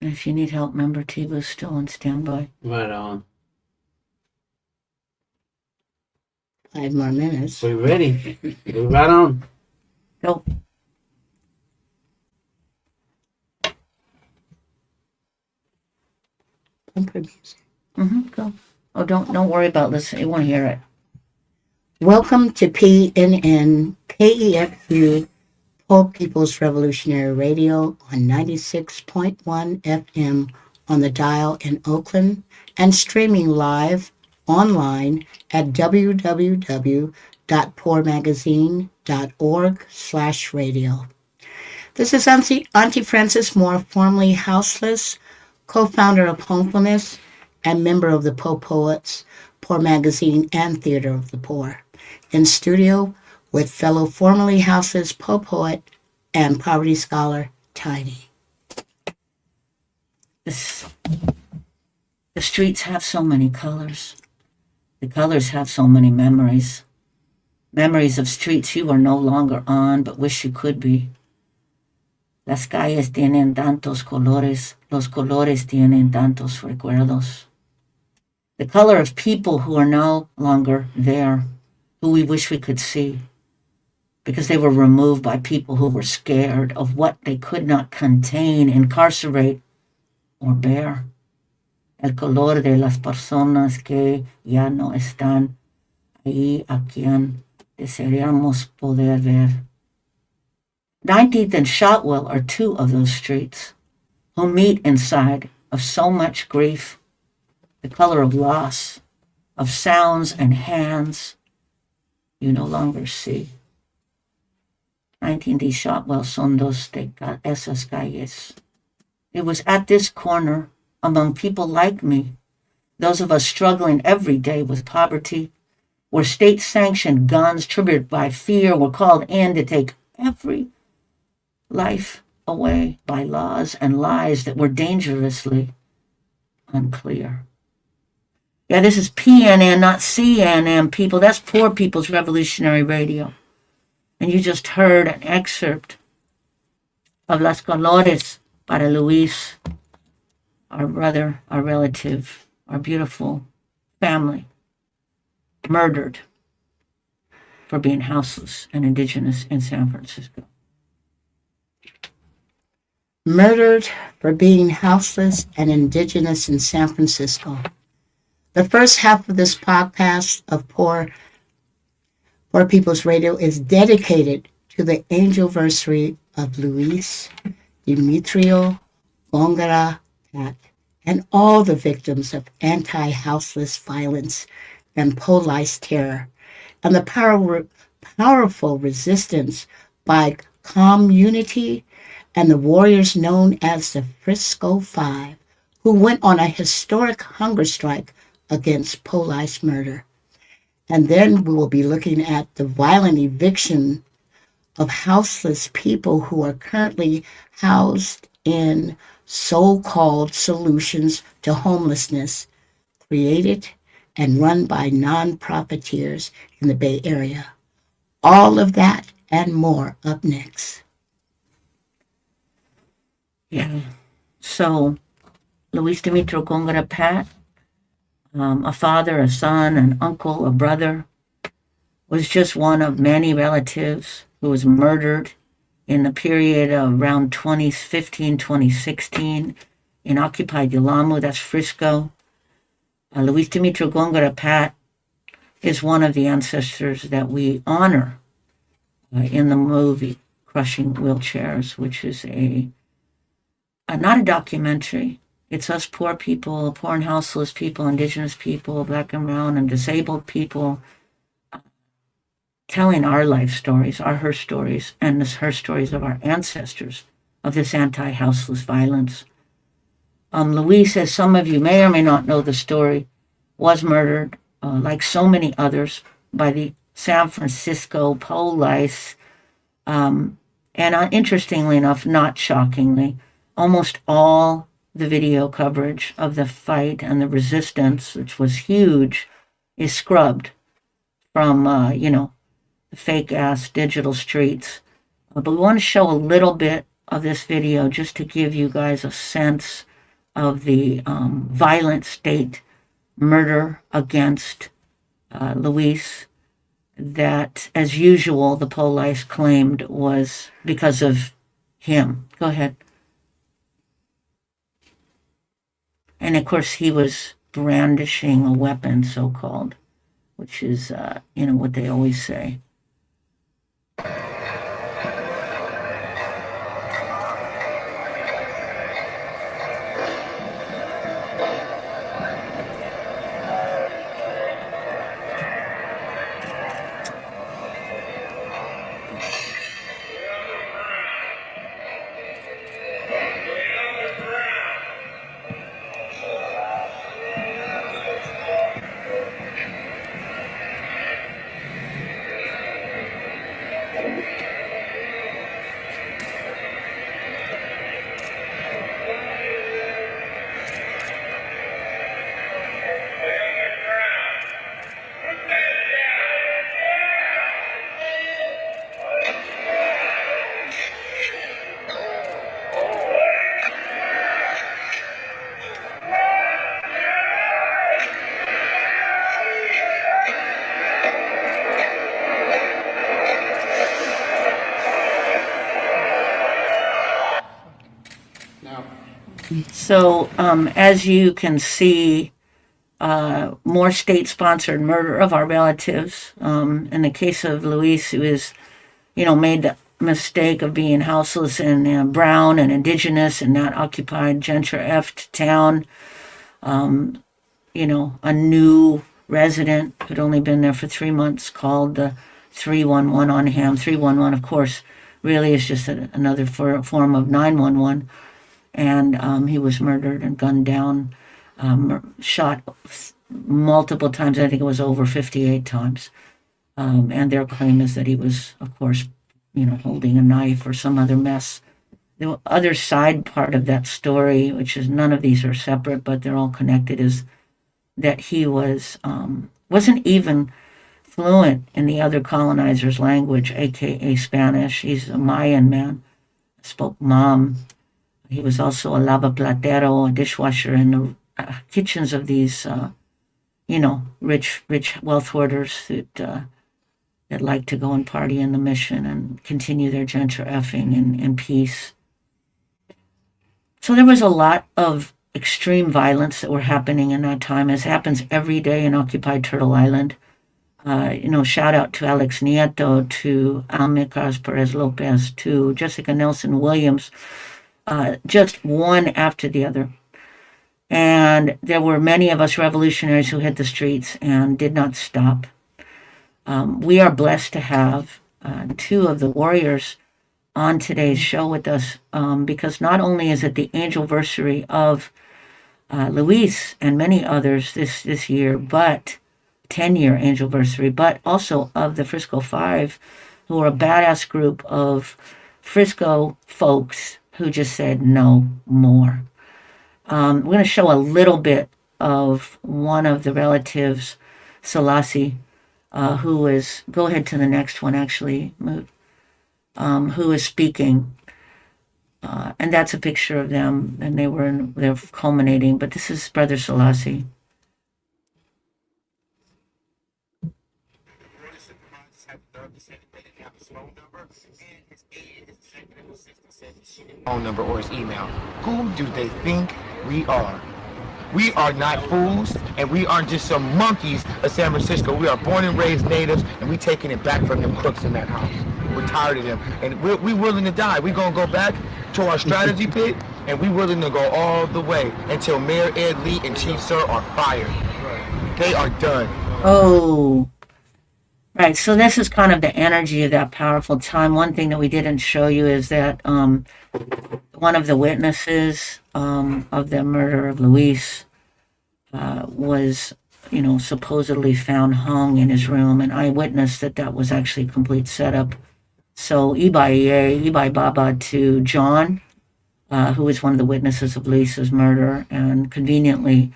And if you need help, remember Tiva's still on standby. Right on. 5 more minutes. We're ready. We're right on. Go. Bumper music. Go. Oh, don't worry about listening. You won't hear it. Welcome to PNN KEXU, Poor People's Revolutionary Radio on 96.1 FM on the dial in Oakland and streaming live online at www.poormagazine.org/radio. This is Auntie Frances Moore, formerly houseless, co-founder of Homefulness, and member of the Poor Poets, Poor Magazine, and Theater of the Poor, in studio with fellow formerly houseless Poor Poet and poverty scholar, Tiny. The streets have so many colors. The colors have so many memories. Memories of streets you are no longer on, but wish you could be. Las calles tienen tantos colores, los colores tienen tantos recuerdos. The color of people who are no longer there, who we wish we could see, because they were removed by people who were scared of what they could not contain, incarcerate, or bear. El color de las personas que ya no están ahí a quien desearíamos poder ver. 19th and Shotwell are two of those streets who meet inside of so much grief, the color of loss, of sounds and hands you no longer see. 19th y Shotwell son dos de esas calles. It was at this corner, among people like me, those of us struggling every day with poverty, where state-sanctioned guns triggered by fear were called in to take every life away by laws and lies that were dangerously unclear. Yeah, this is PNN, not CNN, people. That's Poor People's Revolutionary Radio. And you just heard an excerpt of Las Colores para Luis, our brother, our relative, our beautiful family, murdered for being houseless and indigenous in San Francisco. Murdered for being houseless and indigenous in San Francisco. The first half of this podcast of Poor People's Radio is dedicated to the anniversary of Luis Demetrio Gongora Pat and all the victims of anti-houseless violence and police terror, and the powerful resistance by community and the warriors known as the Frisco Five, who went on a historic hunger strike against police murder. And then we will be looking at the violent eviction of houseless people who are currently housed in so-called solutions to homelessness, created and run by non-profiteers in the Bay Area. All of that and more up next. Yeah. So, Luis Demetrio Gongora Pat, a father, a son, an uncle, a brother, was just one of many relatives who was murdered in the period of around 2015, 2016 in occupied Yalamu, that's Frisco. Luis Demetrio Gongora Pat is one of the ancestors that we honor in the movie Crushing Wheelchairs, which is not a documentary. It's us poor people, poor and houseless people, indigenous people, black and brown and disabled people, telling our life stories, her stories, and her stories of our ancestors of this anti-houseless violence. Luis, as some of you may or may not know the story, was murdered, like so many others, by the San Francisco police. And interestingly enough, not shockingly, almost all the video coverage of the fight and the resistance, which was huge, is scrubbed from, the fake-ass digital streets. But we want to show a little bit of this video just to give you guys a sense of the violent state murder against Luis, that, as usual, the police claimed was because of him. Go ahead. And of course, he was brandishing a weapon, so called, which is, what they always say. So, as you can see, more state-sponsored murder of our relatives. In the case of Luis, who is, made the mistake of being houseless and brown and indigenous and not occupied, gentrified town. A new resident who'd only been there for 3 months called the 311 on him. 311, of course, really is just another form of 911. And he was murdered and gunned down, shot multiple times. I think it was over 58 times. And their claim is that he was, of course, holding a knife or some other mess. The other side part of that story, which is none of these are separate, but they're all connected, is that he wasn't even fluent in the other colonizers' language, aka Spanish. He's a Mayan man, spoke Mam. He was also a lavaplatero, a dishwasher in the kitchens of these, rich wealth hoarders that like to go and party in the mission and continue their gentrification in peace. So there was a lot of extreme violence that were happening in that time, as happens every day in occupied Turtle Island. Shout out to Alex Nieto, to Almicas Perez Lopez, to Jessica Nelson Williams, just one after the other. And there were many of us revolutionaries who hit the streets and did not stop. We are blessed to have two of the warriors on today's show with us, because not only is it the anniversary of Luis and many others this year, but 10-year anniversary, but also of the Frisco Five, who are a badass group of Frisco folks who just said no more. We're going to show a little bit of one of the relatives, Selassie, who is, go ahead to the next one actually, who is speaking. And that's a picture of them, and they're culminating, but this is Brother Selassie. Phone number or his email. Who do they think we are? We are not fools, and we aren't just some monkeys of San Francisco. We are born and raised natives, and we taking it back from them crooks in that house. We're tired of them, and we're willing to die. We're gonna go back to our strategy pit, and we're willing to go all the way until Mayor Ed Lee and Chief Sir are fired. They are done. Oh, right. So this is kind of the energy of that powerful time. One thing that we didn't show you is that one of the witnesses of the murder of Luis was, supposedly found hung in his room, and I witnessed that was actually a complete setup. So Ibai Baba to John, who was one of the witnesses of Luis's murder, and conveniently,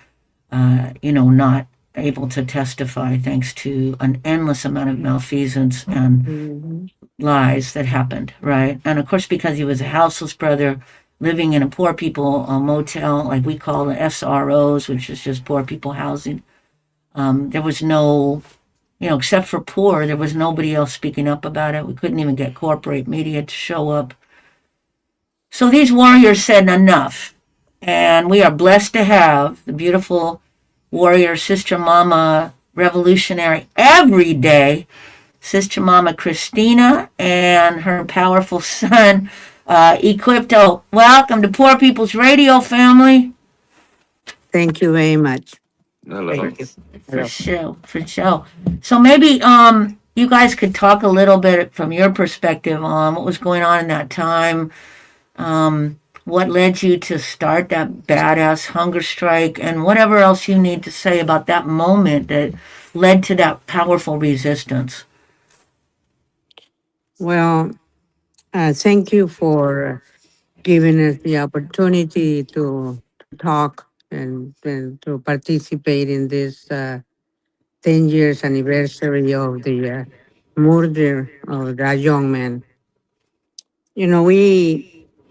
not able to testify thanks to an endless amount of malfeasance and lies that happened, right? And of course, because he was a houseless brother, living in a poor people motel, like we call the SROs, which is just poor people housing. There was no, except for poor, there was nobody else speaking up about it. We couldn't even get corporate media to show up. So these warriors said enough. And we are blessed to have the beautiful warrior, Sister Mama, revolutionary every day, Sister Mama Christina, and her powerful son, Equipto. Welcome to Poor People's Radio, family. Thank you very much. Hello. Thank you. For Hello. sure, for sure. So maybe you guys could talk a little bit from your perspective on what was going on in that time. What led you to start that badass hunger strike, and whatever else you need to say about that moment that led to that powerful resistance. Well, thank you for giving us the opportunity to talk and to participate in this 10 years anniversary of the murder of that young man.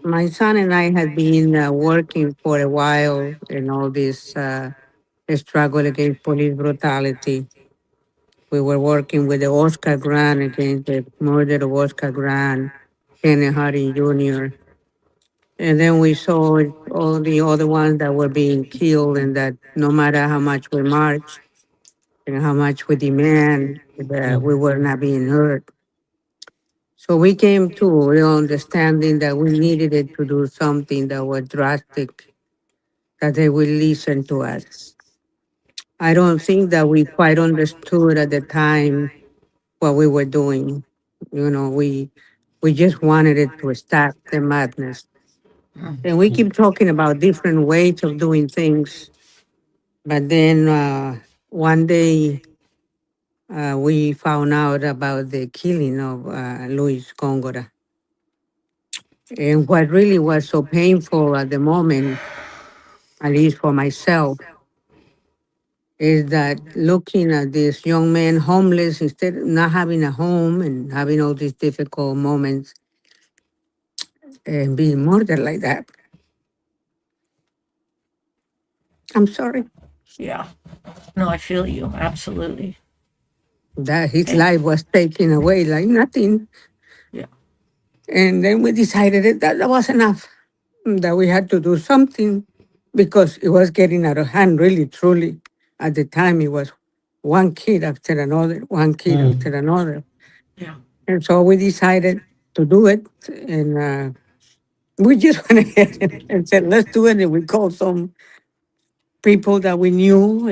My son and I had been working for a while in all this struggle against police brutality. We were working with the Oscar Grant against the murder of Oscar Grant, Kenneth Harding Jr. And then we saw all the other ones that were being killed, and that no matter how much we marched and how much we demand, that we were not being heard. So we came to the understanding that we needed it to do something that was drastic, that they would listen to us. I don't think that we quite understood at the time what we were doing. We just wanted it to stop the madness. And we keep talking about different ways of doing things. But then one day we found out about the killing of Luis Góngora. And what really was so painful at the moment, at least for myself, is that looking at this young man homeless, instead of not having a home and having all these difficult moments and being murdered like that. I'm sorry Yeah. No, I feel you. Absolutely. that his Okay. life was taken away like nothing. Yeah. And then we decided that was enough, that we had to do something because it was getting out of hand, really, truly. At the time, it was one kid after another, one kid after another. Yeah. And so we decided to do it. And we just went ahead and said, let's do it. And we called some people that we knew,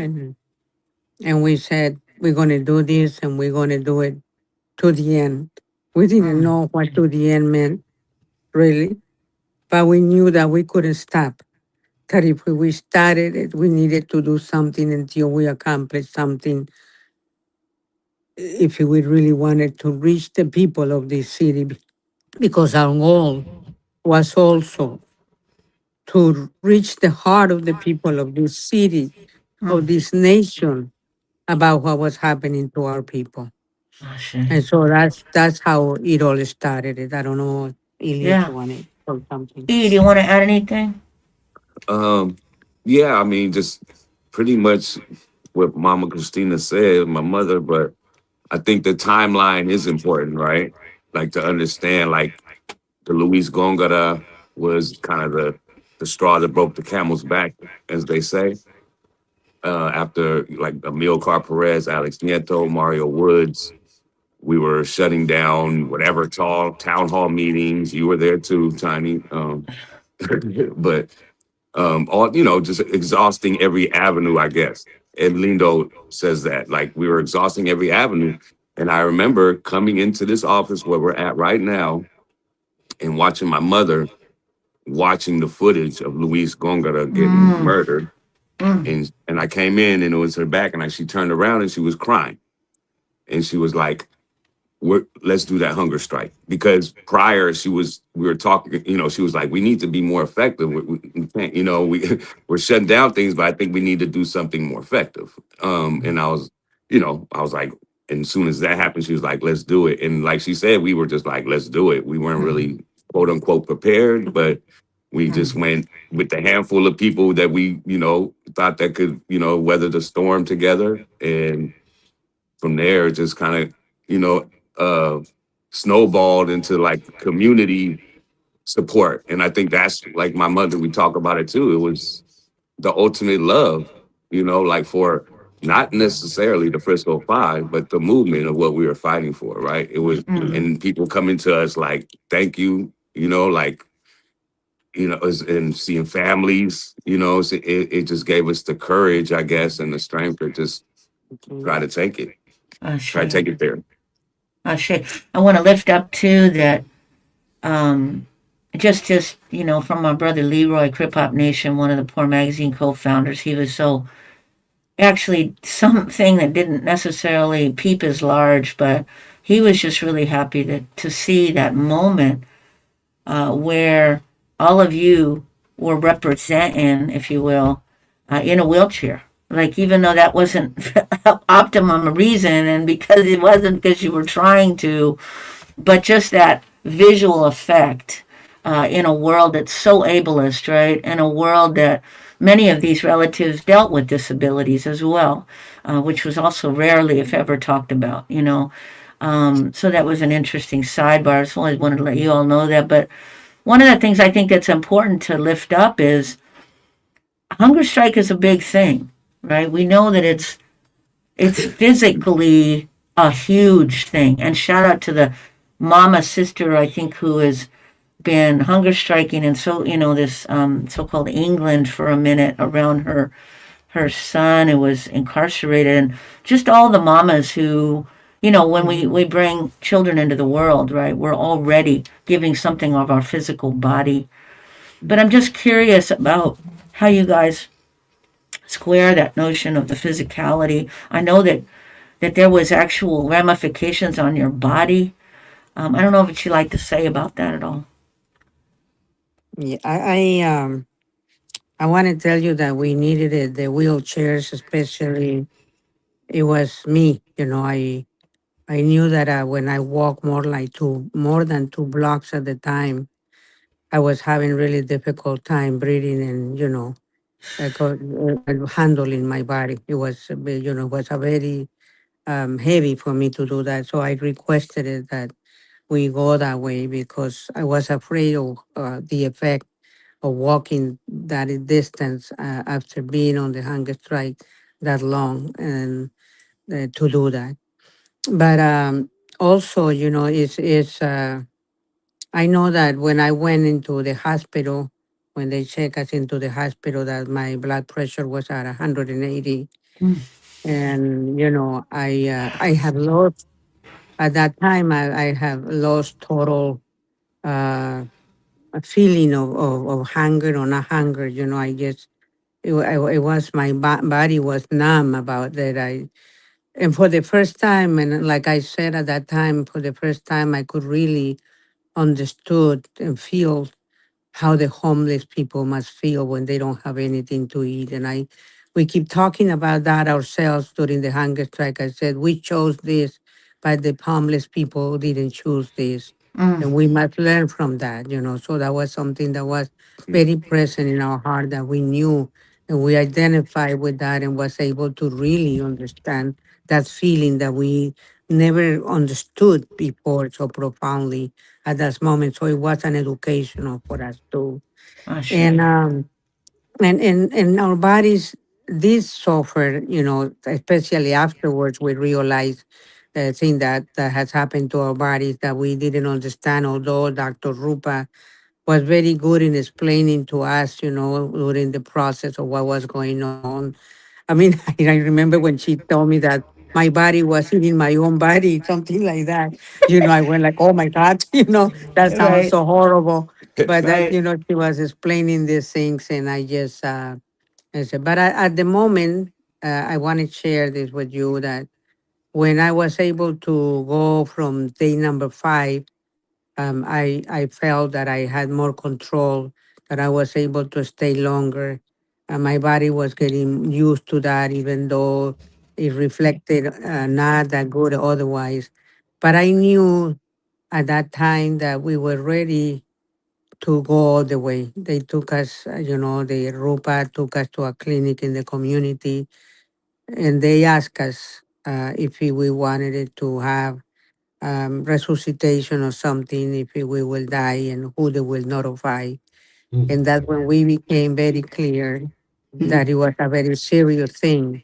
and we said, we're going to do this and we're going to do it to the end. We didn't Mm. know what to the end meant, really, but we knew that we couldn't stop. That if we started it, we needed to do something until we accomplished something. If we really wanted to reach the people of this city, because our goal was also to reach the heart of the people of this city, of Mm. this nation, about what was happening to our people. Oh, shit. And so that's how it all started. I don't know, Ilyich Yeah. wanted or something. E, do you want to add anything? Um, yeah, I mean, just pretty much what Mama Christina said, my mother, but I think the timeline is important, right? Like to understand, like the Luis Gongora was kind of the straw that broke the camel's back, as they say. After like Amilcar Perez, Alex Nieto, Mario Woods, we were shutting down whatever town hall meetings. You were there too, Tiny. But all just exhausting every avenue, I guess. And Lindo says that, like, we were exhausting every avenue. And I remember coming into this office where we're at right now and watching my mother watching the footage of Luis Gongora getting Mm. murdered. Mm. And I came in and it was her back, and she turned around and she was crying. And she was like, let's do that hunger strike, because prior we were talking, she was like, we need to be more effective. We can't, we're shutting down things, but I think we need to do something more effective. And I was like, and as soon as that happened, she was like, let's do it. And like she said, we were just like, let's do it. We weren't really quote unquote prepared, but We just Mm. went with the handful of people that we, thought that could, weather the storm together. And from there, it just kind of, you know, uh, snowballed into like community support. And I think that's like my mother, we talk about it too. It was the ultimate love, like for not necessarily the Frisco Five, but the movement of what we were fighting for, right? It was, Mm. and people coming to us like, thank you, like, and seeing families, so it just gave us the courage, I guess, and the strength to just try to take it, try to Ashe. take it there. Ashe. I want to lift up too that um, just from my brother Leroy, Crip Hop Nation, one of the Poor Magazine co-founders. He was so actually something that didn't necessarily peep as large, but he was just really happy to see that moment where all of you were representing, if you will, in a wheelchair. Like, even though that wasn't optimum reason, and because it wasn't because you were trying to, but just that visual effect in a world that's so ableist, right? In a world that many of these relatives dealt with disabilities as well, which was also rarely, if ever, talked about. So that was an interesting sidebar. So I wanted to let you all know that. But one of the things I think that's important to lift up is hunger strike is a big thing, right? We know that it's physically a huge thing. And shout out to the mama sister, I think, who has been hunger striking in this so-called England for a minute around her son who was incarcerated, and just all the mamas who, when we bring children into the world, right, we're already giving something of our physical body. But I'm just curious about how you guys square that notion of the physicality. I know that there was actual ramifications on your body. I don't know what you like to say about that at all. Yeah, I want to tell you that we needed it, the wheelchairs, especially. It was me, I knew that when I walked more than 2 blocks at the time, I was having really difficult time breathing and handling my body. It was was a very heavy for me to do that. So I requested it that we go that way because I was afraid of the effect of walking that distance after being on the hunger strike that long and to do that. But also, I know that when I went into the hospital, when they check us into the hospital, that my blood pressure was at 180, Mm. and I have lost at that time. I have lost total uh, a feeling of hunger or not hunger. I just it was my body was numb about that. And for the first time, and like I said at that time, for the first time, I could really understood and feel how the homeless people must feel when they don't have anything to eat. And we keep talking about that ourselves during the hunger strike. I said, we chose this, but the homeless people didn't choose this. Mm. And we must learn from that. So that was something that was very present in our heart that we knew and we identified with that and was able to really understand that feeling that we never understood before so profoundly at that moment. So it was an educational for us too. And Ashe. and our bodies did suffer, especially afterwards we realized the thing that has happened to our bodies that we didn't understand, although Dr. Rupa was very good in explaining to us, during the process of what was going on. I mean, I remember when she told me that my body was eating my own body, something like that. I went like, oh my God, that sounds Right. so horrible. But that, Right. she was explaining these things, and I said, but at the moment, I want to share this with you that when I was able to go from day number 5, I felt that I had more control, that I was able to stay longer. My body was getting used to that, even though it reflected not that good otherwise. But I knew at that time that we were ready to go all the way. They took us, the RUPA took us to a clinic in the community, and they asked us if we wanted it to have resuscitation or something, if we will die, and who they will notify. And that's when we became very clear that it was a very serious thing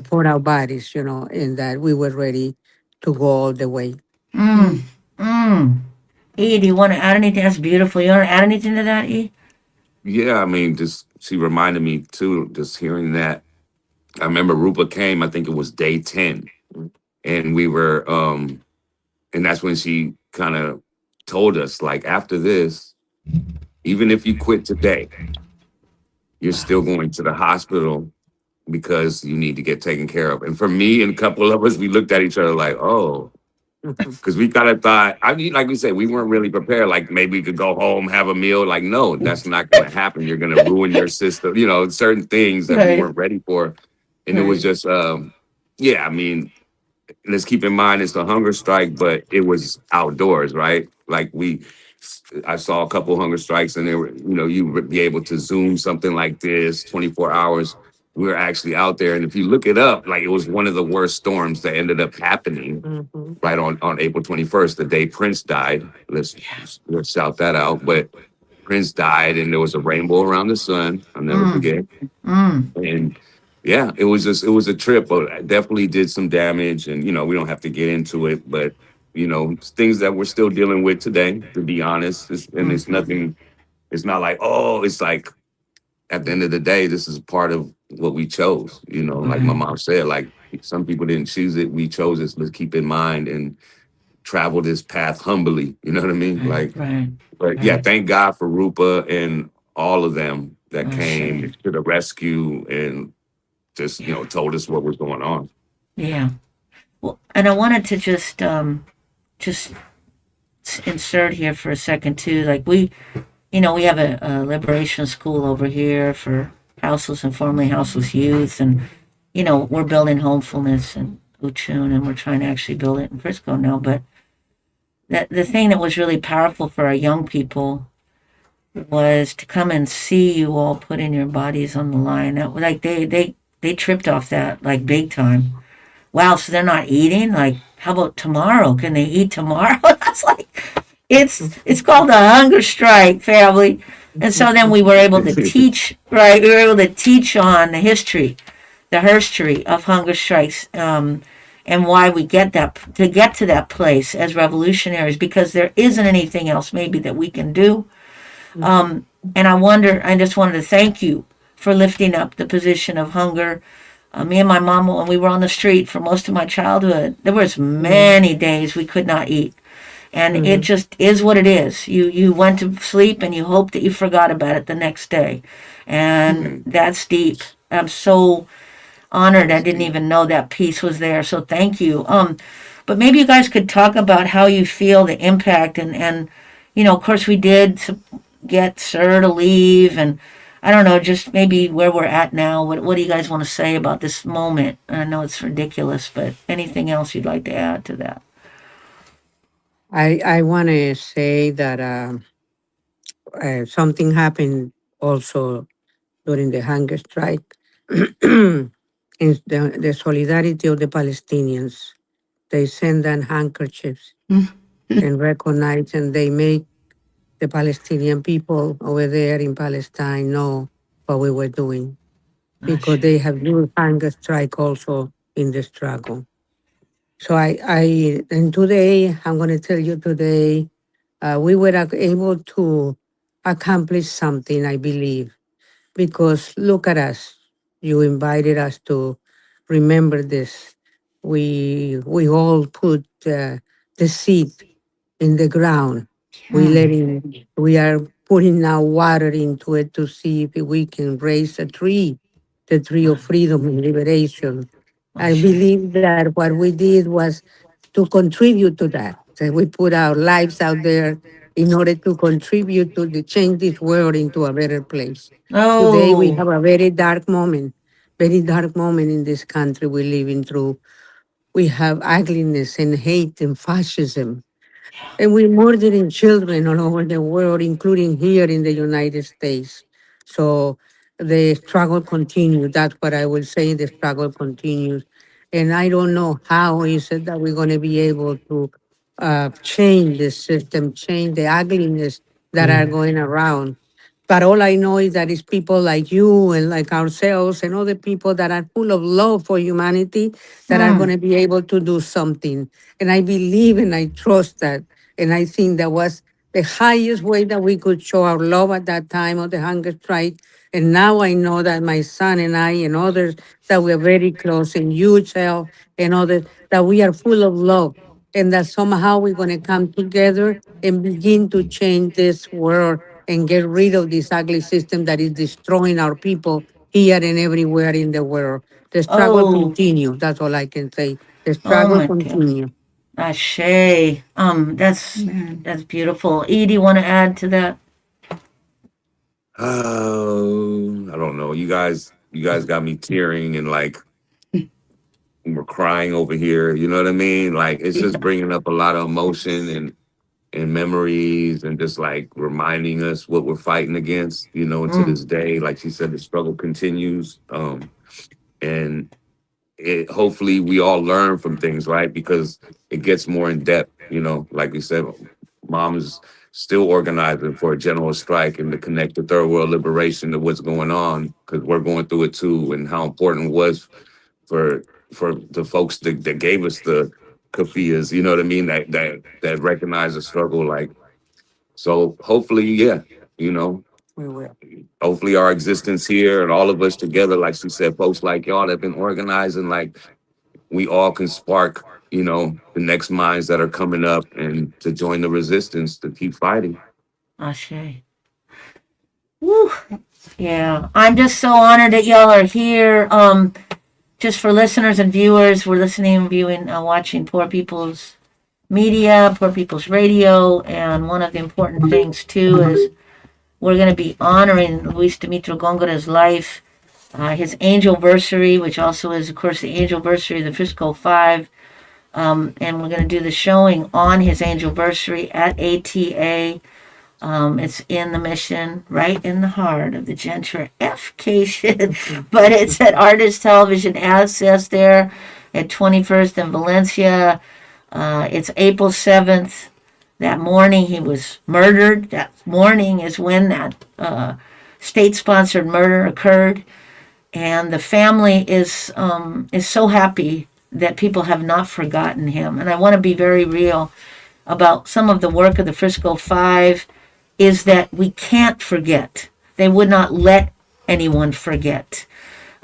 for our bodies, and that we were ready to go all the way. Mm. Mm. E, do you want to add anything? That's beautiful. You want to add anything to that, E? Yeah, I mean, just she reminded me too, just hearing that. I remember Rupa came, I think it was day 10. And we were and that's when she kind of told us, like, after this, even if you quit today, you're still going to the hospital because you need to get taken care of. And for me and a couple of us, we looked at each other like, oh, because we kind of thought, I mean, like we said, we weren't really prepared. Like maybe we could go home, have a meal. Like, no, that's not going to happen. You're going to ruin your system. Certain things that we Right. weren't ready for. And it was Right. just, yeah, I mean, let's keep in mind it's a hunger strike, but it was outdoors, right? Like I saw a couple hunger strikes, and they were, you would be able to Zoom something like this 24 hours. We were actually out there, and if you look it up, like it was one of the worst storms that ended up happening Mhm. right on April 21st, the day Prince died. Let's shout that out. But Prince died, and there was a rainbow around the sun. I'll never Mm. forget. Mm. And yeah, it was a trip, but I definitely did some damage. And we don't have to get into it, but it's things that we're still dealing with today, to be honest. And it's Mm-hmm. nothing. It's not like, oh, it's like at the end of the day, this is part of what we chose. Like my Right. mom said, like some people didn't choose it, we chose it. Let's keep in mind and travel this path humbly. You know what I mean? Right. Like, Right. but yeah, Right. thank God for Rupa and all of them that I say. came to the rescue and just Yeah. told us what was going on. Yeah. Well, and I wanted to just insert here for a second too. Like we have a liberation school over here for houseless and formerly houseless youth, and we're building homefulness in Uchun, and we're trying to actually build it in Frisco now. But the thing that was really powerful for our young people was to come and see you all putting your bodies on the line. That like they tripped off that like big time. Wow, so they're not eating? Like, how about tomorrow? Can they eat tomorrow? That's like, it's called a hunger strike, family. And so then we were able to teach, right? We were able to teach on the history of hunger strikes, and why we get to get to that place as revolutionaries, because there isn't anything else maybe that we can do. And I just wanted to thank you for lifting up the position of hunger. Me and my mom, when we were on the street for most of my childhood, there was many days we could not eat, and it just is what it is. You went to sleep and you hoped that you forgot about it the next day, and that's deep. I'm so honored. I didn't even know that piece was there. So thank you. But maybe you guys could talk about how you feel the impact, and of course we did get Sir to leave, and I don't know, just maybe where we're at now. What do you guys want to say about this moment? I know it's ridiculous, but anything else you'd like to add to that? I want to say that something happened also during the hunger strike. Is the solidarity of the Palestinians. They send them handkerchiefs and recognize, and they make the Palestinian people over there in Palestine know what we were doing, because they have used hunger strike also in the struggle. So and today, I'm going to tell you today, we were able to accomplish something, I believe, because look at us. You invited us to remember this. We all put the seed in the ground. We are putting now water into it to see if we can raise a tree, the tree of freedom and liberation. I believe that what we did was to contribute to that. So we put our lives out there in order to contribute to the change this world into a better place. Today we Oh, have a very dark moment in this country we're living through. We have ugliness and hate and fascism. And we're murdering children all over the world, including here in the United States. So the struggle continues. That's what I will say. The struggle continues. And I don't know how is it that we're going to be able to change the system, change the ugliness that are going around. But all I know is that it's people like you and like ourselves and other people that are full of love for humanity that are going Mm. to be able to do something. And I believe and I trust that. And I think that was the highest way that we could show our love at that time of the hunger strike. And now I know that my son and I and others that we're very close, and you, Chel, and others, that we are full of love. And that somehow we're going to come together and begin to change this world and get rid of this ugly system that is destroying our people here and everywhere in the world. The struggle Oh, continue. That's all I can say. The oh struggle my God. continue. Ashe. Amen. That's beautiful. E, do you want to add to that? I don't know. You guys got me tearing and like we're crying over here. You know what I mean? Like it's just Yeah. bringing up a lot of emotion and memories and just like reminding us what we're fighting against. And to Mm. this day, like she said, the struggle continues. And it hopefully we all learn from things, right? Because it gets more in depth. Like we said, mom is still organizing for a general strike and to connect the third world liberation to what's going on because we're going through it too, and how important it was for the folks that gave us the kafiyas, you know what I mean, that recognize the struggle. Like, so hopefully, yeah, you know, We will. hopefully our existence here and all of us together, like she said, folks like y'all that have been organizing, like we all can spark, the next minds that are coming up and to join the resistance to keep fighting. Ashe. Woo. Yeah. I'm just so honored that y'all are here. Just for listeners and viewers, we're listening, viewing, watching Poor People's Media, Poor People's Radio, and one of the important things too is we're going to be honoring Luis Dimitro Gongora's life, his angelversary, which also is, of course, the angelversary of the Frisco Five. And we're going to do the showing on his angelversary at ATA. It's in the Mission, right in the heart of the gentrification, but it's at Artist Television Access there at 21st and Valencia. It's April 7th. That morning he was murdered. That morning is when that state-sponsored murder occurred, and the family is so happy that people have not forgotten him. And I want to be very real about some of the work of the Frisco Five is that we can't forget. They would not let anyone forget.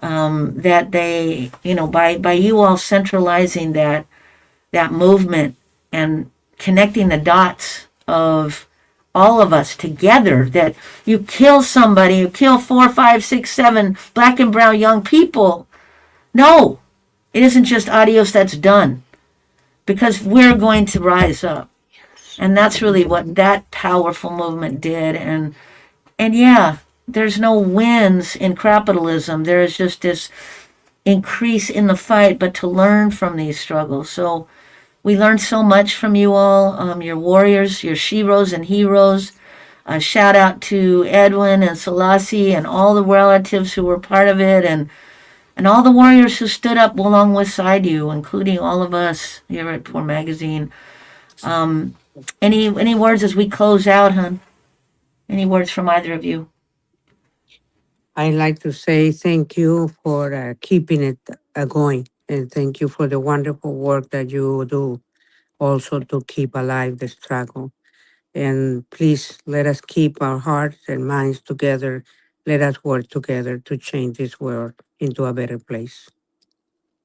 That they, by you all centralizing that movement and connecting the dots of all of us together, that you kill somebody, you kill 4, 5, 6, 7 black and brown young people. No, it isn't just adios that's done because we're going to rise up. And that's really what that powerful movement did. And yeah, there's no wins in capitalism. There is just this increase in the fight, but to learn from these struggles. So we learned so much from you all, your warriors, your sheroes and heroes. A shout out to Edwin and Selassie and all the relatives who were part of it, and all the warriors who stood up along beside you, including all of us here at Poor Magazine. Any words as we close out, hon? Any words from either of you? I'd like to say thank you for keeping it going. And thank you for the wonderful work that you do also to keep alive the struggle. And please let us keep our hearts and minds together. Let us work together to change this world into a better place.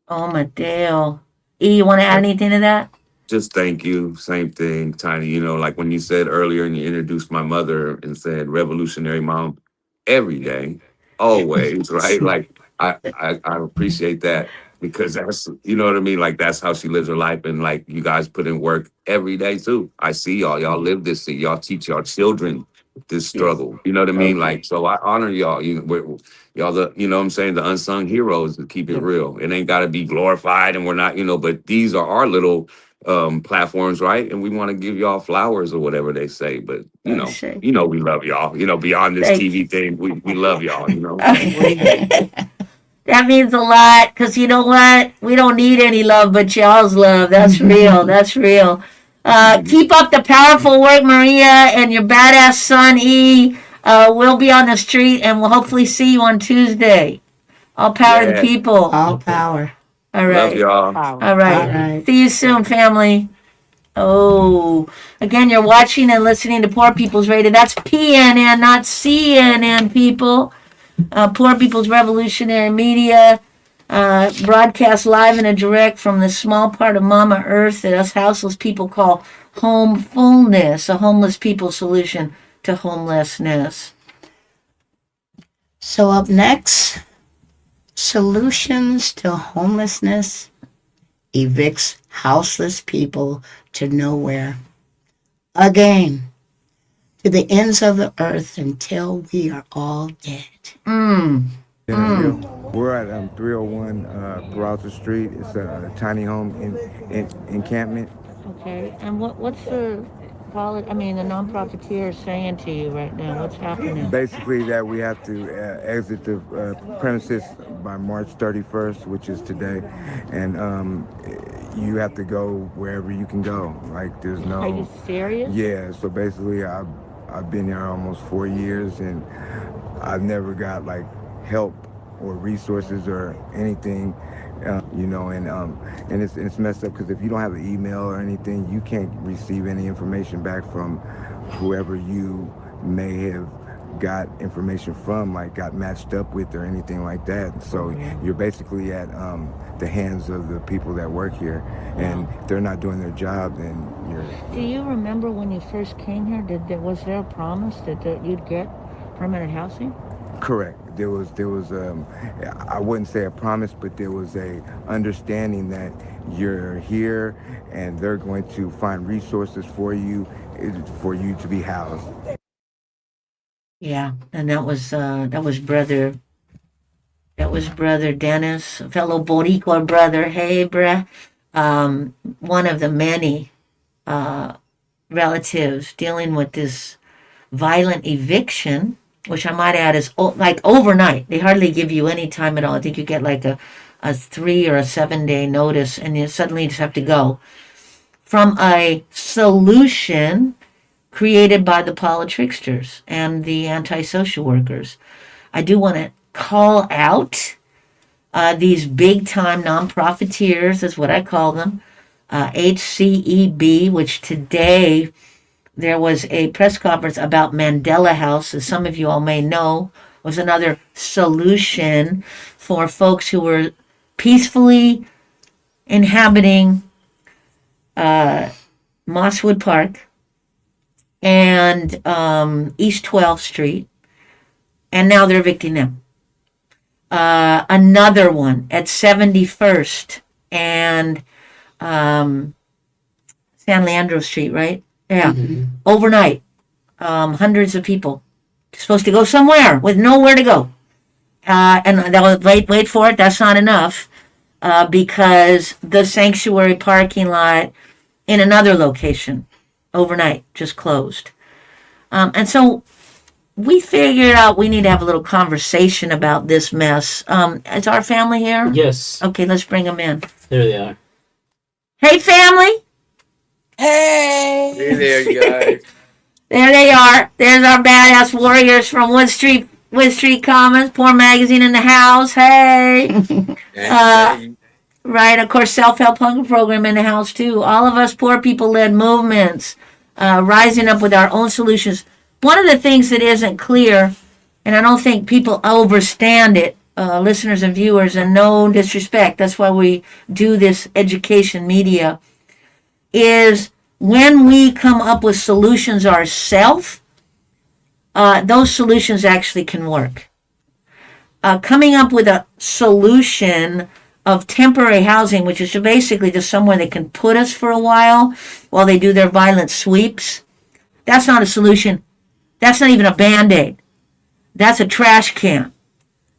Oh, Mateo. E, you want to add anything to that? Just thank you. Same thing, Tiny. Like when you said earlier and you introduced my mother and said revolutionary mom every day, always, right? Like I appreciate that because that's what I mean? Like that's how she lives her life. And like you guys put in work every day too. I see y'all. Y'all live this thing. Y'all teach y'all children this Yes. struggle. You know what I mean? Okay. Like so I honor y'all. Y'all the what I'm saying, the unsung heroes to keep it Yeah. real. It ain't gotta be glorified and we're not, but these are our little platforms, right? And we want to give y'all flowers or whatever they say. But Say, we love y'all. Beyond this thank TV thing, we love y'all. We do. that means a lot because you know what? We don't need any love but y'all's love. That's real. That's real. Keep up the powerful work, Maria, and your badass son, E. We'll be on the street and we'll hopefully see you on Tuesday. All power to the Yeah, people. All power. All love right. y'all. All All right. right. See you soon, family. Oh, again, you're watching and listening to Poor People's Radio. That's PNN, not CNN, people. Poor People's Revolutionary Media, broadcast live and direct from the small part of Mama Earth that us houseless people call homefulness, a homeless people solution to homelessness. So up next, solutions to homelessness evicts houseless people to nowhere. Again, to the ends of the earth until we are all dead. We're at 301 Peralta Street. It's a tiny home encampment. Okay, and what's the the non-profiteer saying to you right now? What's happening? Basically, that we have to exit the premises by March 31st, which is today, and you have to go wherever you can go. Like there's no. Are you serious? Yeah. So basically, I've been here almost 4 years, and I've never got like help or resources or anything. And it's messed up because if you don't have an email or anything, you can't receive any information back from whoever you may have got information from, like got matched up with or anything like that. So you're basically at the hands of the people that work here, and if they're not doing their job, then you're. Do you remember when you first came here? Was there a promise that you'd get permanent housing? Correct. There was I wouldn't say a promise, but there was a understanding that you're here and they're going to find resources for you to be housed. Yeah, and that was brother Dennis, a fellow Boricua brother. Hey, bruh. One of the many relatives dealing with this violent eviction, which I might add is like overnight. They hardly give you any time at all. I think you get like a 3 or a 7 day notice, and you suddenly just have to go. From a solution created by the politricksters and the anti-social workers. I do want to call out these big-time non-profiteers, is what I call them, HCEB, which today there was a press conference about Mandela House, as some of you all may know, was another solution for folks who were peacefully inhabiting Mosswood Park and East 12th Street, and now they're evicting them. Another one at 71st and San Leandro Street, right? Yeah. Overnight, hundreds of people supposed to go somewhere with nowhere to go. And they'll wait for it. That's not enough because the sanctuary parking lot in another location overnight just closed. And so we figured out we need to have a little conversation about this mess. Is our family here? Yes, Okay, let's bring them in. there they are. Hey, family. Hey there, you guys. There they are. There's our badass warriors from Wood Street Commons. Poor Magazine in the house. Hey. Right, of course, self-help hunger program in the house too. All of us poor people-led movements, rising up with our own solutions. One of the things that isn't clear, and I don't think people overstand it, listeners and viewers, and no disrespect, that's why we do this education media, is when we come up with solutions ourselves, those solutions actually can work. Coming up with a solution of temporary housing, which is basically just somewhere they can put us for a while they do their violent sweeps, that's not a solution. That's not even a Band-Aid. That's a trash can.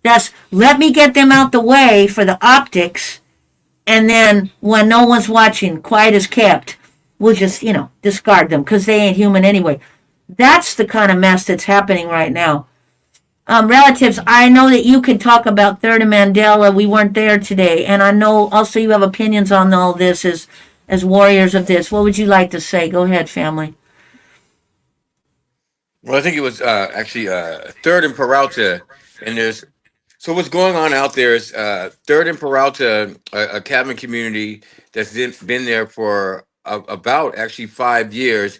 That's, let me get them out the way for the optics, And then when no one's watching, quiet is kept, we'll just, discard them because they ain't human anyway. That's the kind of mess that's happening right now. Relatives, I know that you can talk about Third and Mandela. We weren't there today. And I know also you have opinions on all this as warriors of this. What would you like to say? Go ahead, family. Well, I think it was actually Third and Peralta, and there's so what's going on out there is Third and Peralta, a cabin community that's been there for about actually 5 years,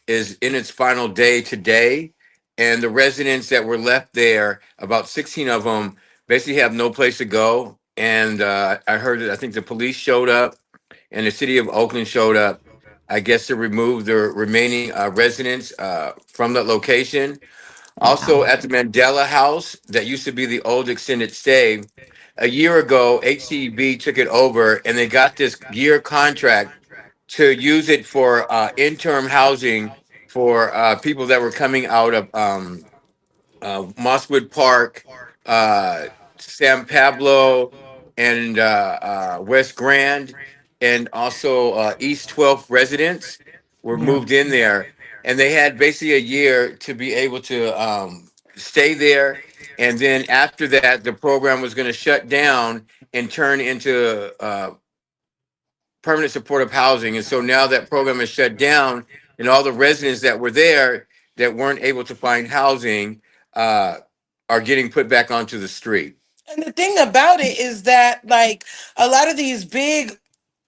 is in its final day today, and the residents that were left there, about 16 of them, basically have no place to go. And I heard that I think the police showed up and the city of Oakland showed up, I guess, to remove the remaining residents from that location. Also, Wow. at the Mandela House, that used to be the old extended stay, a year ago, HCB took it over and they got this year contract to use it for interim housing for people that were coming out of Mosswood Park, uh, San Pablo, and West Grand, and also East 12th residents were Yeah. moved in there. And they had basically a year to be able to stay there. And then after that, the program was going to shut down and turn into permanent supportive housing. And so now that program is shut down, and all the residents that were there that weren't able to find housing uh, are getting put back onto the street. And the thing about it is that, like, a lot of these big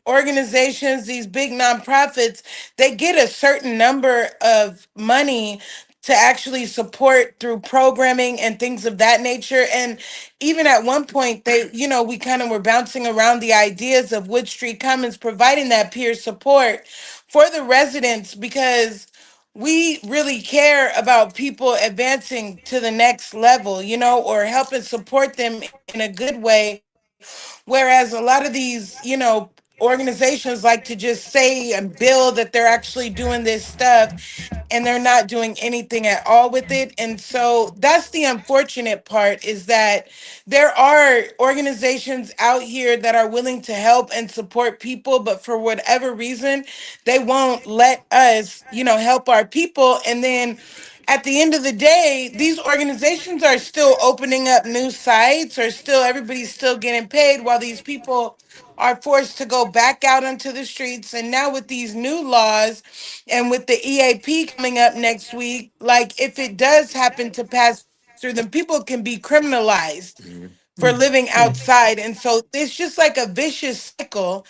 organizations, these big nonprofits, they get a certain number of money to actually support through programming and things of that nature. And even at one point, we kind of were bouncing around the ideas of Wood Street Commons providing that peer support for the residents because we really care about people advancing to the next level, or helping support them in a good way. Whereas a lot of these, organizations like to just say and bill that they're actually doing this stuff and they're not doing anything at all with it. And so that's the unfortunate part, is that there are organizations out here that are willing to help and support people, but for whatever reason, they won't let us, help our people. And then at the end of the day, these organizations are still opening up new sites, or still everybody's still getting paid while these people are forced to go back out onto the streets. And now with these new laws and with the EAP coming up next week, like, if it does happen to pass through, then people can be criminalized Mhm. for living outside. And so it's just like a vicious cycle.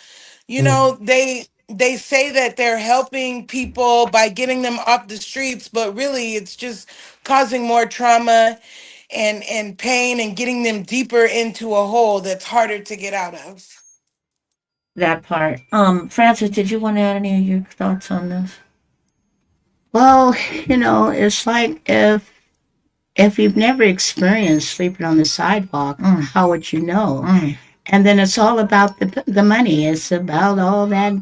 They say that they're helping people by getting them off the streets, but really it's just causing more trauma and pain and getting them deeper into a hole that's harder to get out of. That part. Francis, did you want to add any of your thoughts on this? Well, it's like if you've never experienced sleeping on the sidewalk, how would you know? And then it's all about the money. It's about all that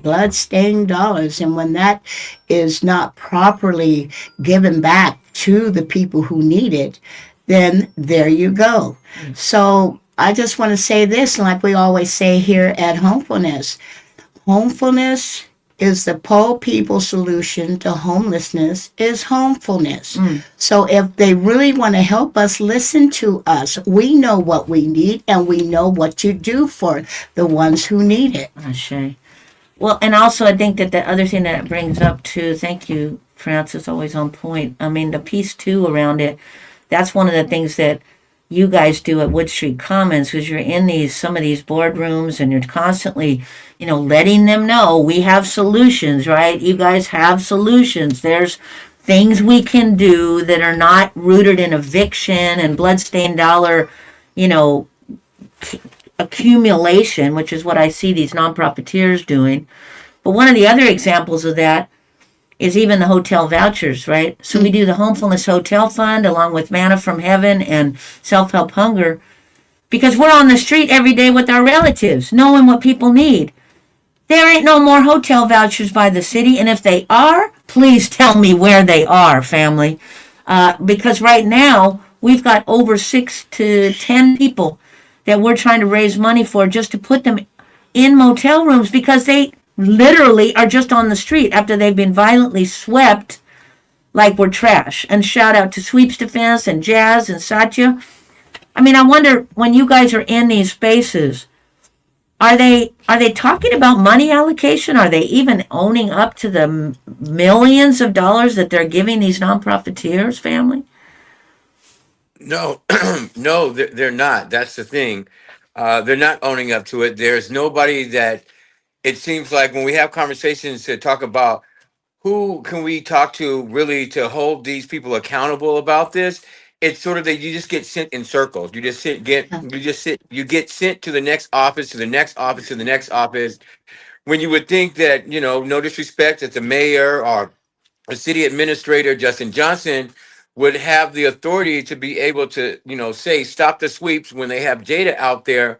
blood-stained dollars, and when that is not properly given back to the people who need it, then there you go. So I just want to say this, like we always say here at Homefulness. Homefulness is the poor people solution to homelessness is homefulness. So if they really want to help us, listen to us. We know what we need and we know what to do for the ones who need it. Ashe. Well, and also I think that the other thing that it brings up too, thank you, Francis, always on point. I mean, the piece too around it, that's one of the things that you guys do at Wood Street Commons, because you're in some of these boardrooms and you're constantly, letting them know we have solutions, right? You guys have solutions. There's things we can do that are not rooted in eviction and bloodstained dollar, you know, accumulation, which is what I see these non-profiteers doing. But one of the other examples of that is even the hotel vouchers, right? So we do the Homefulness Hotel Fund along with Manna from Heaven and Self-Help Hunger, because we're on the street every day with our relatives, knowing what people need. There ain't no more hotel vouchers by the city, and if they are, please tell me where they are, family. Because right now, we've got over 6 to 10 people that we're trying to raise money for just to put them in motel rooms because they literally are just on the street after they've been violently swept like we're trash. And shout out to Sweeps Defense and Jazz and Satya. I mean, I wonder when you guys are in these spaces, are they talking about money allocation? Are they even owning up to the millions of dollars that they're giving these non-profiteers, family? No, no, they're not. That's the thing. They're not owning up to it. There's nobody that it seems like when we have conversations to talk about who can we talk to really to hold these people accountable about this. It's sort of that you just get sent in circles. You get sent to the next office, to the next office, to the next office. When you would think that, no disrespect, that the mayor or a city administrator, Justin Johnson, would have the authority to be able to, say stop the sweeps when they have data out there,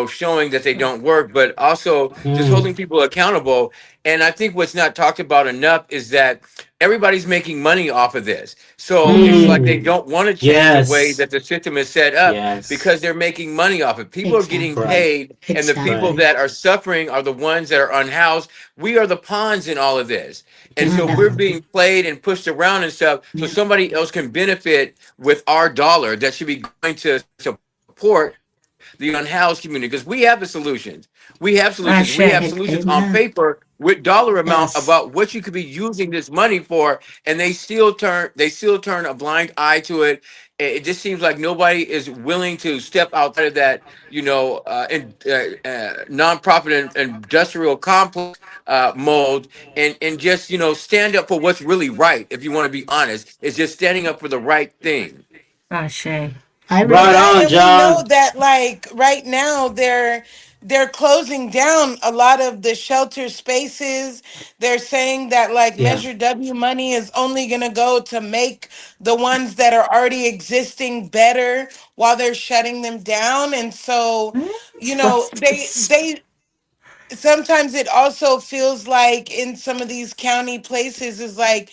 showing that they don't work, but also just holding people accountable. And I think what's not talked about enough is that everybody's making money off of this. So it's like they don't want to change the way Yes. that the system is set up Yes. because they're making money off it. People are getting Exactly. Right. paid, and the people Exactly. Right. that are suffering are the ones that are unhoused. We are the pawns in all of this. And so we're Yeah. being played and pushed around and stuff so Yeah. somebody else can benefit with our dollar that should be going to support the unhoused community because we have the solutions. We have solutions. We have Ashe. solutions on Amen. paper with dollar amount Yes. about what you could be using this money for, and they still turn a blind eye to it. It just seems like nobody is willing to step outside of that, nonprofit and industrial complex mold, and just stand up for what's really right. If you want to be honest, it's just standing up for the right thing. Ashe. I Right remember. Right, on, and we know John. that like right now they're closing down a lot of the shelter spaces. They're saying that like Yeah. Measure W money is only going to go to make the ones that are already existing better while they're shutting them down. And so, they sometimes it also feels like in some of these county places is like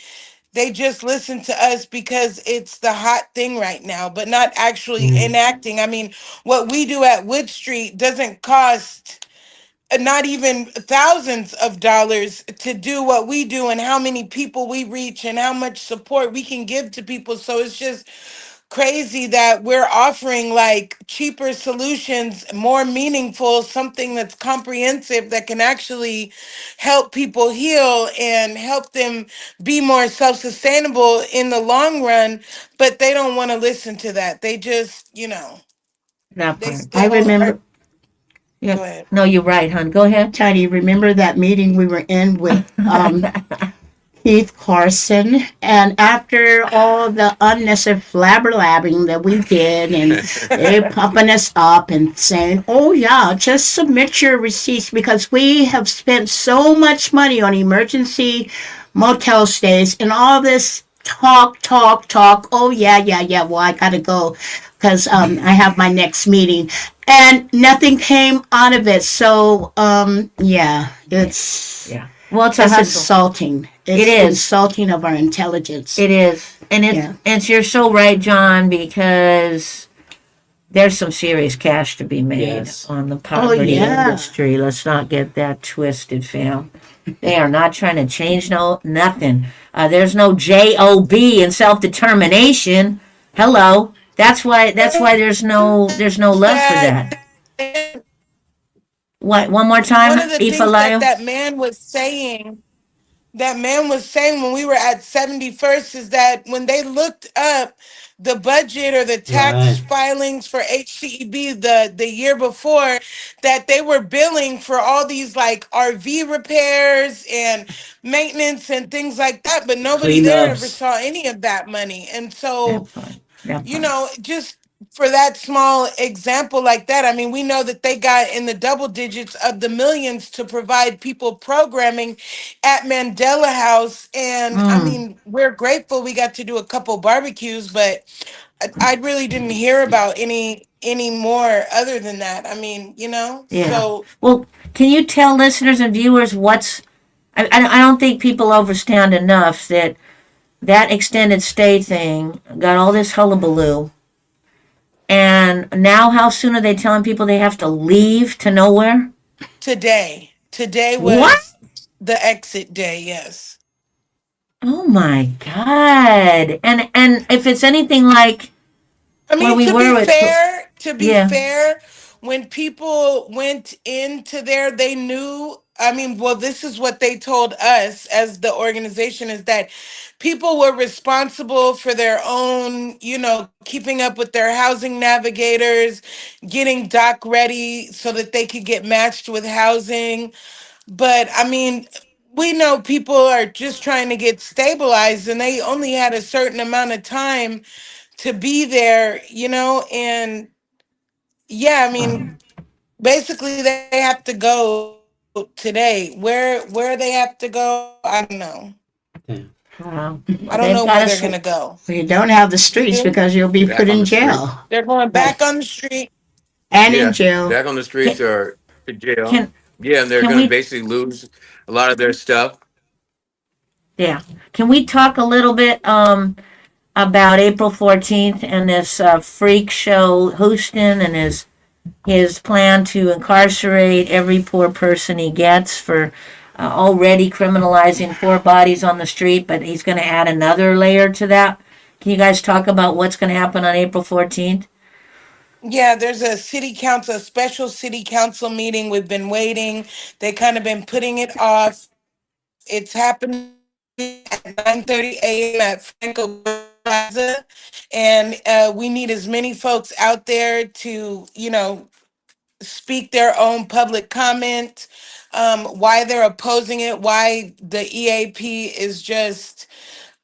they just listen to us because it's the hot thing right now, but not actually Mm. enacting. I mean, what we do at Wood Street doesn't cost not even thousands of dollars to do what we do and how many people we reach and how much support we can give to people. So it's just crazy that we're offering like cheaper solutions, more meaningful, something that's comprehensive that can actually help people heal and help them be more self-sustainable in the long run, but they don't want to listen to that. They just, That they part. I still are. remember. Yeah. Go ahead. No, you're right, hon. Go ahead. Tiny, remember that meeting we were in with Keith Carson, and after all the unnecessary flabberlabbing that we did, and they pumping us up and saying, "Oh yeah, just submit your receipts because we have spent so much money on emergency motel stays and all this talk, talk, talk. Oh yeah, yeah, yeah. Well, I gotta go because I have my next meeting." And nothing came out of it. So, yeah, Yeah. Well, it's a it's hustle. insulting. It It's is. insulting of our intelligence. It is. And Yeah. you're so right, John, because there's some serious cash to be made Yes. on the Oh poverty yeah. industry. Let's not get that twisted, fam. They are not trying to change nothing. There's no job in self determination. Hello. That's why there's no love for That that. What? One more one time, of the things that Ifalayo. that man was saying when we were at 71st is that when they looked up the budget or the tax Right. filings for HCEB the year before, that they were billing for all these like RV repairs and maintenance and things like that, but nobody there ever Cleanups. saw any of that money. And so That part. That part. just for that small example like that, I mean, we know that they got in the double digits of the millions to provide people programming at Mandela House. And I Mm, mean, we're grateful we got to do a couple barbecues, but I really didn't hear about any more other than that. I mean, yeah. so Well, can you tell listeners and viewers what's? I don't think people understand enough that extended stay thing got all this hullabaloo. And now, how soon are they telling people they have to leave to nowhere? Today What? was the exit day, yes. Oh my God. And if it's anything like I where mean, we were with, to be yeah, fair, when people went into there, they knew. I mean, well, this is what they told us as the organization is that people were responsible for their own, keeping up with their housing navigators, getting dock ready so that they could get matched with housing. But I mean, we know people are just trying to get stabilized and they only had a certain amount of time to be there, and yeah, I mean, basically they have to go today. Where they have to go, I don't know. I don't know they've where got they're us. gonna go. Well, you don't have the You streets do? because you'll be Back put on in the street. jail. They're going Right. back on the street. And in Yeah, jail. back on the streets Can, or to jail. can, Yeah, and they're can going to we, basically lose a lot of their stuff. yeah, can we talk a little bit, about April 14th and this freak show Houston and his plan to incarcerate every poor person he gets for already criminalizing poor bodies on the street, but he's going to add another layer to that. Can you guys talk about what's going to happen on April 14th? Yeah, there's a special city council meeting. We've been waiting. They kind of been putting it off. It's happening at 9:30 a.m. at Franco Plaza, and we need as many folks out there to, speak their own public comment, why they're opposing it, why the EAP is just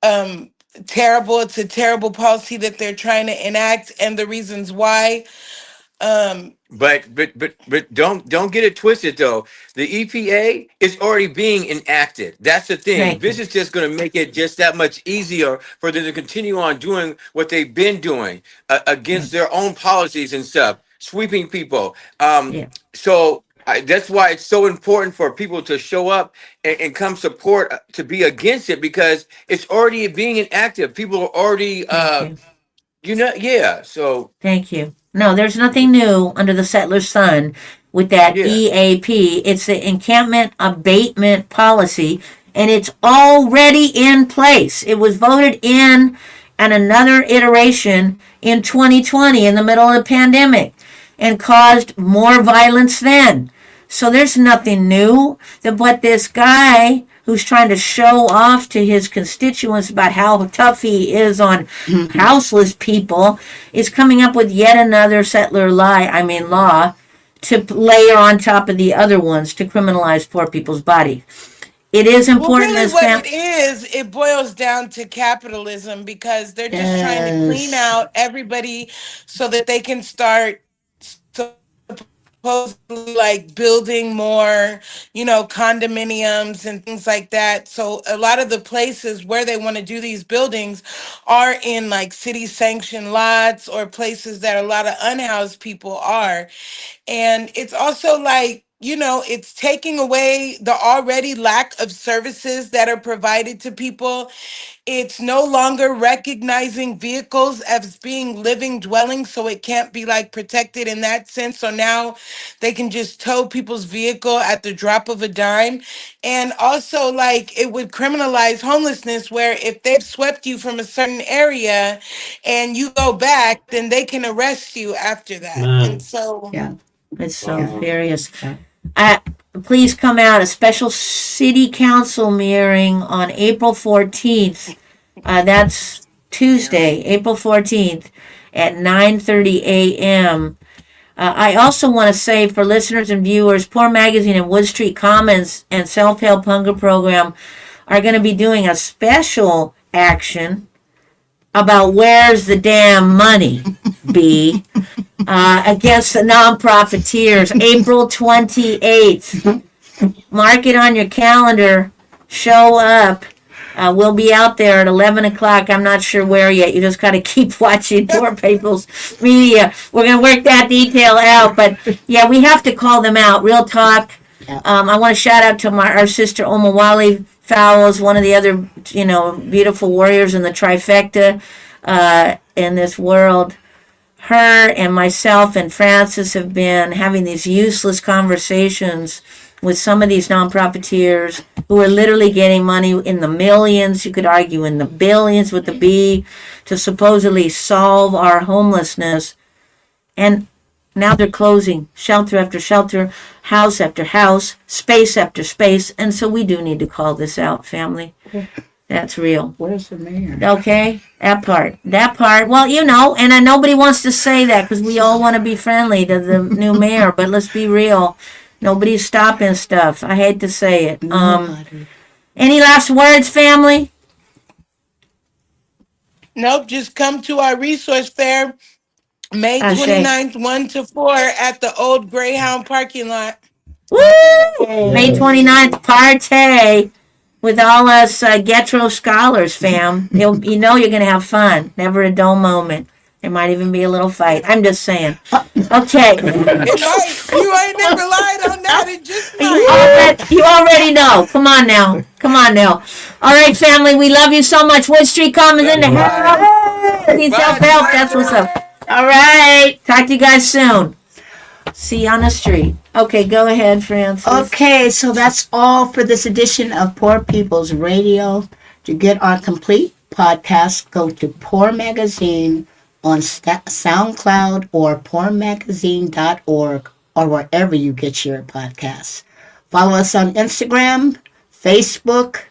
um, terrible. It's a terrible policy that they're trying to enact, and the reasons why. Um, But don't get it twisted though. The EPA is already being enacted. That's the thing. Thank This you. is just going to make it just that much easier for them to continue on doing what they've been doing against Thank their own policies and stuff, sweeping people. you. Yeah. That's why it's so important for people to show up and come support to be against it because it's already being enacted. People are already, Thank you. yeah. So Thank you. No, there's nothing new under the settler's sun with that yeah. EAP. It's the encampment abatement policy, and it's already in place. It was voted in and another iteration in 2020 in the middle of the pandemic and caused more violence then. So there's nothing new. But this guy who's trying to show off to his constituents about how tough he is on houseless people is coming up with yet another settler law to layer on top of the other ones to criminalize poor people's body. It is well, important really, as what it is, it boils down to capitalism because they're just trying to clean Yes. out everybody so that they can start supposedly like building more, condominiums and things like that. So a lot of the places where they want to do these buildings are in like city sanctioned lots or places that a lot of unhoused people are. And it's also like, it's taking away the already lack of services that are provided to people. It's no longer recognizing vehicles as being living dwellings, so it can't be like protected in that sense. So now they can just tow people's vehicle at the drop of a dime. And also, like, it would criminalize homelessness, where if they've swept you from a certain area and you go back, then they can arrest you after that. And so, Yeah. it's so Yeah. serious. Yeah. Uh, Please come out. A special city council hearing on April 14th. That's Tuesday, April 14th at 9:30 a.m. I also want to say for listeners and viewers, Poor Magazine and Wood Street Commons and Self Help Hunger Program are going to be doing a special action about where's the damn money, B, against the non-profiteers, April 28th. Mark it on your calendar. Show up. We'll be out there at 11 o'clock. I'm not sure where yet. You just got to keep watching Poor People's Media. We're going to work that detail out. But yeah, we have to call them out. Real talk. Yeah. I want to shout out to our sister Omawali Fowles, one of the other, beautiful warriors in the trifecta in this world. her and myself and Francis have been having these useless conversations with some of these non-profiteers who are literally getting money in the millions, you could argue in the billions with the B, to supposedly solve our homelessness. And now they're closing shelter after shelter, house after house, space after space. And so we do need to call this out, family. That's real. Where's the mayor? Okay, that part. That part. Well, you know, and nobody wants to say that because we all want to be friendly to the new mayor. But let's be real. Nobody's stopping stuff. I hate to say it. Nobody. Any last words, family? Nope, just come to our resource fair May I say, 29th, 1 to 4 at the old Greyhound parking lot. woo! May 29th, party with all us Getro scholars, fam. You know you're going to have fun. Never a dull moment. There might even be a little fight. I'm just saying. Okay. You ain't never lied on that. It just might. You already know. Come on now. Come on now. All right, family. We love you so much. Wood Street Commons in the house. Need self-help. That's what's up. All right. Talk to you guys soon. See you on the street. Okay, go ahead, Francis. Okay, so that's all for this edition of Poor People's Radio. To get our complete podcast, go to Poor Magazine on SoundCloud or poormagazine.org or wherever you get your podcasts. Follow us on Instagram, Facebook,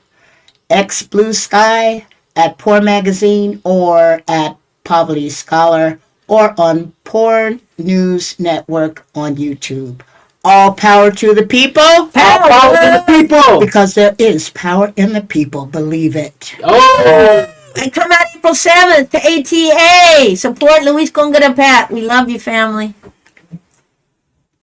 X Blue Sky, at Poor Magazine or at Poverty Scholar, or on Poor News Network on YouTube. All power to the people. Power to the people. Because there is power in the people. Believe it. Oh. And come out April 7th to ATA. Support Luis Conga de Pat. We love you, family.